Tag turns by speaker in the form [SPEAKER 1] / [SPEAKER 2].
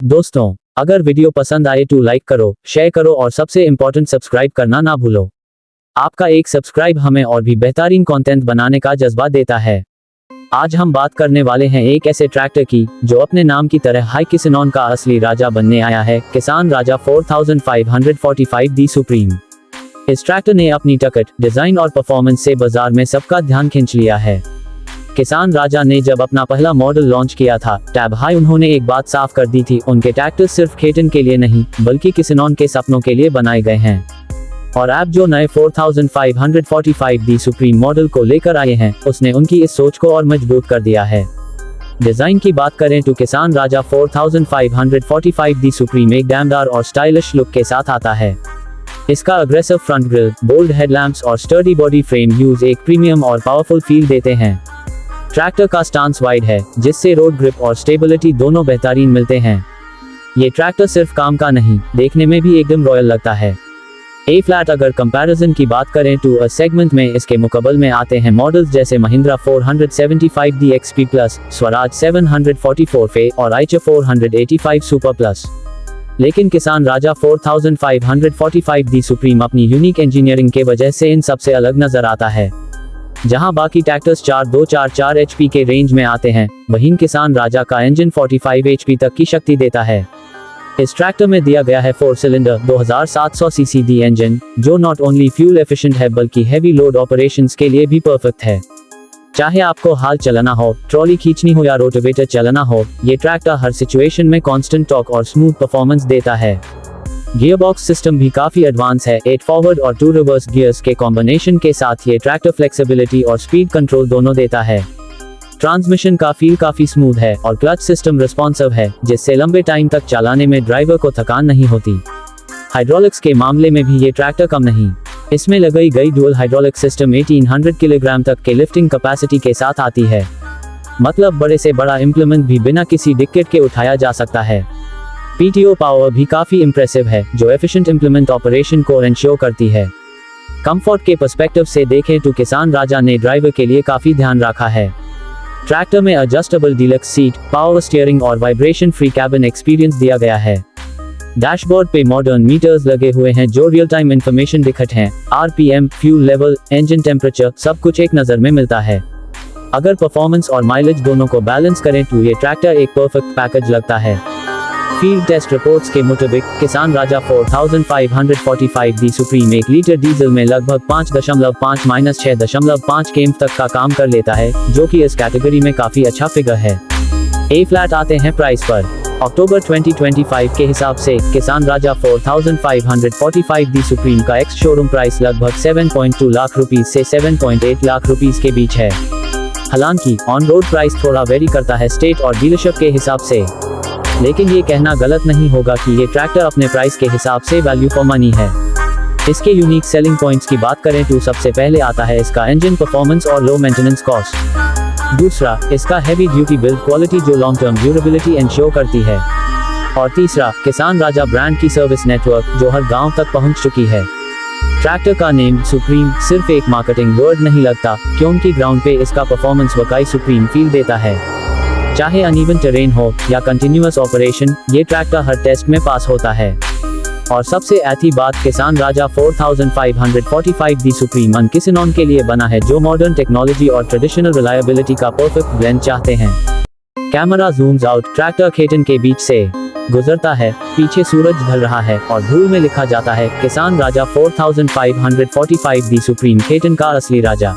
[SPEAKER 1] दोस्तों, अगर वीडियो पसंद आए तो लाइक करो, शेयर करो और सबसे इम्पोर्टेंट सब्सक्राइब करना ना भूलो। आपका एक सब्सक्राइब हमें और भी बेहतरीन कंटेंट बनाने का जज्बा देता है। आज हम बात करने वाले हैं एक ऐसे ट्रैक्टर की जो अपने नाम की तरह हाई किसनॉन का असली राजा बनने आया है, किसान राजा 4545D सुप्रीम। इस ट्रैक्टर ने अपनी टक्कर, डिजाइन और परफॉर्मेंस से बाजार में सबका ध्यान खींच लिया है। किसान राजा ने जब अपना पहला मॉडल लॉन्च किया था टैब हाई, उन्होंने एक बात साफ कर दी थी, उनके ट्रैक्टर सिर्फ खेतन के लिए नहीं बल्कि किसानों के सपनों के लिए बनाए गए हैं। और अब जो नए 4545D सुप्रीम मॉडल को लेकर आए हैं, उसने उनकी इस सोच को और मजबूत कर दिया है। डिजाइन की बात करें तो किसान राजा 4545D सुप्रीम एक दमदार और स्टाइलिश लुक के साथ आता है। इसका aggressive front grill, bold headlamps और स्टर्डी बॉडी फ्रेम यूज एक प्रीमियम और पावरफुल फील देते हैं। ट्रैक्टर का स्टांस वाइड है, जिससे रोड ग्रिप और स्टेबिलिटी दोनों बेहतरीन मिलते हैं। ये ट्रैक्टर सिर्फ काम का नहीं, देखने में भी एकदम रॉयल लगता है। ए फ्लैट अगर कंपैरिजन की बात करें तो अ सेगमेंट में इसके मुकाबले में आते हैं मॉडल्स जैसे Mahindra 475D XP plus, Swaraj 744 फे और आइचर 485 सुपर प्लस। लेकिन किसान राजा 4545D सुप्रीम अपनी यूनिक इंजीनियरिंग के वजह से इन सबसे अलग नजर आता है। जहां बाकी ट्रैक्टर्स 4244 HP के रेंज में आते हैं, वहीं किसान राजा का इंजन 45 HP तक की शक्ति देता है। इस ट्रैक्टर में दिया गया है 4 सिलेंडर 2700 CCD इंजन, जो नॉट ओनली फ्यूल एफिशिएंट है बल्कि हैवी लोड ऑपरेशंस के लिए भी परफेक्ट है। चाहे आपको हाल चलाना हो, ट्रॉली खींचनी हो या रोटावेटर चलाना हो, ये ट्रैक्टर हर सिचुएशन में कांस्टेंट टॉर्क और स्मूथ परफॉर्मेंस देता है। गियरबॉक्स सिस्टम भी काफी एडवांस है। 8 फॉरवर्ड और 2 रिवर्स गियर्स के कॉम्बिनेशन के साथ ये ट्रैक्टर फ्लेक्सिबिलिटी और स्पीड कंट्रोल दोनों देता है। ट्रांसमिशन का फील काफी स्मूथ है और क्लच सिस्टम रिस्पॉन्सिव है, जिससे लंबे टाइम तक चलाने में ड्राइवर को थकान नहीं होती। हाइड्रोलिक्स के मामले में भी ये ट्रैक्टर कम नहीं। इसमें लगाई गई डुअल हाइड्रोलिक सिस्टम 1800 किलोग्राम तक के लिफ्टिंग कैपेसिटी के साथ आती है। मतलब बड़े से बड़ा इंप्लीमेंट भी बिना किसी दिक्कत के उठाया जा सकता है। PTO पावर भी काफी इंप्रेसिव है, जो एफिशिएंट इंप्लीमेंट ऑपरेशन को इंश्योर करती है। कंफर्ट के पर्सपेक्टिव से देखें तो किसान राजा ने ड्राइवर के लिए काफी ध्यान रखा है। ट्रैक्टर में adjustable deluxe seat, power steering और वाइब्रेशन फ्री कैबिन एक्सपीरियंस दिया गया है। डैशबोर्ड पे मॉडर्न मीटर्स लगे हुए हैं जो रियल टाइम इंफॉर्मेशन दिखाते हैं। RPM, fuel level, engine temperature, सब कुछ एक नजर में मिलता है। अगर परफॉर्मेंस और माइलेज दोनों को बैलेंस करें तो ये ट्रैक्टर एक परफेक्ट पैकेज लगता है। फील्ड टेस्ट रिपोर्ट्स के मुताबिक किसान राजा 4545D सुप्रीम 1 लीटर डीजल में लगभग 5.5-6.5 km तक का काम कर लेता है, जो कि इस कैटेगरी में काफी अच्छा फिगर है। ए फ्लैट आते हैं प्राइस पर। अक्टूबर 2025 के हिसाब से किसान राजा 4545D सुप्रीम का एक्स शोरूम प्राइस लगभग 7.2 लाख रुपीज से 7.8 लाख रुपीज के बीच है। हालांकि ऑन रोड प्राइस थोड़ा वेरी करता है स्टेट और डीलरशिप के हिसाब से, लेकिन ये कहना गलत नहीं होगा कि ये ट्रैक्टर अपने प्राइस के हिसाब से वैल्यू फॉर मनी है। इसके यूनिक सेलिंग पॉइंट्स की बात करें तो सबसे पहले आता है इसका इंजन परफॉर्मेंस और लो मेंटेनेंस कॉस्ट। दूसरा, इसका हैवी ड्यूटी बिल्ड क्वालिटी जो लॉन्ग टर्म ड्यूरेबिलिटी इंश्योर करती है। और तीसरा, किसान राजा ब्रांड की सर्विस नेटवर्क जो हर गांव तक पहुंच चुकी है। ट्रैक्टर का नेम सुप्रीम सिर्फ एक मार्केटिंग वर्ड नहीं लगता, क्योंकि ग्राउंड पे इसका परफॉर्मेंस वाकई सुप्रीम फील देता है। चाहे अनइवन टेरेन हो या कंटिन्यूअस ऑपरेशन, ये ट्रैक्टर हर टेस्ट में पास होता है। और सबसे अच्छी बात, किसान राजा 4545D सुप्रीम किसानों के लिए बना है जो मॉडर्न टेक्नोलॉजी और ट्रेडिशनल रिलायबिलिटी का परफेक्ट ब्लेंड चाहते हैं। Camera Zooms out, tractor Khetan के बीच से गुजरता है, पीछे सूरज ढल रहा है और धूल में लिखा जाता है किसान राजा 4545D सुप्रीम खेतन का असली राजा।